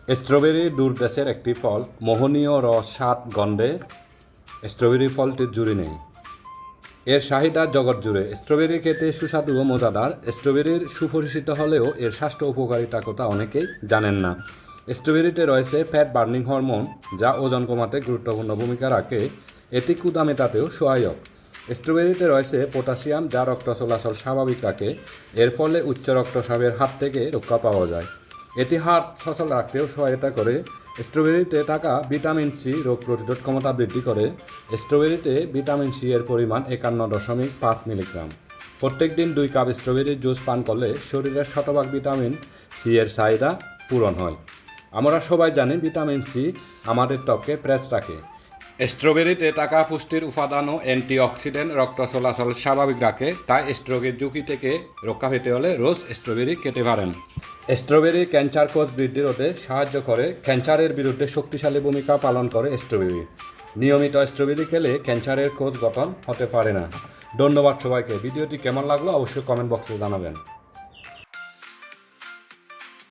Strawberry দূর দেশের একটি ফল, মোহনীয় রস স্বাদ গন্ধে স্ট্রবেরি ফলটির জুড়ি নেই। এর চাহিদা জগৎ জুড়ে। স্ট্রবেরি খেতে সুস্বাদু ও মজাদার। স্ট্রবেরির সুপরিচিত হলেও এর স্বাস্থ্য উপকারিতার কথা অনেকেই জানেন না। স্ট্রবেরিতে রয়েছে ফ্যাট বার্নিং হরমোন, যা ওজন কমাতে গুরুত্বপূর্ণ ভূমিকা রাখে। এটি ক্ষুধা মেটাতেও সহায়ক। স্ট্রবেরিতে রয়েছে পটাশিয়াম, যা রক্ত চলাচল স্বাভাবিক রাখে। এর ফলে উচ্চ রক্তচাপের হাত থেকে রক্ষা পাওয়া যায়। এটি হার্ট সচল রাখতেও সহায়তা করে। স্ট্রবেরিতে থাকা ভিটামিন সি রোগ প্রতিরোধ ক্ষমতা বৃদ্ধি করে। স্ট্রবেরিতে ভিটামিন সি এর পরিমাণ 51.5 মিলিগ্রাম। প্রত্যেক দিন 2 কাপ স্ট্রবেরির জুস পান করলে শরীরের শতভাগ ভিটামিন সি এর চাহিদা পূরণ হয়। আমরা সবাই জানি ভিটামিন সি আমাদের ত্বককে ফ্রেশ রাখে। স্ট্রবেরিতে থাকা পুষ্টির উপাদান ও অ্যান্টিঅক্সিডেন্ট রক্ত চলাচল স্বাভাবিক রাখে। তাই স্ট্রোকের ঝুঁকি থেকে রক্ষা পেতে হলে রোজ স্ট্রবেরি খেতে পারেন। স্ট্রবেরি ক্যান্সার কোষ বৃদ্ধি রোধে সাহায্য করে। ক্যান্সারের বিরুদ্ধে শক্তিশালী ভূমিকা পালন করে স্ট্রবেরি। নিয়মিত স্ট্রবেরি খেলে ক্যান্সারের কোষ গঠন হতে পারে না। ধন্যবাদ সবাইকে। ভিডিওটি কেমন লাগলো অবশ্যই কমেন্ট বক্সে জানাবেন।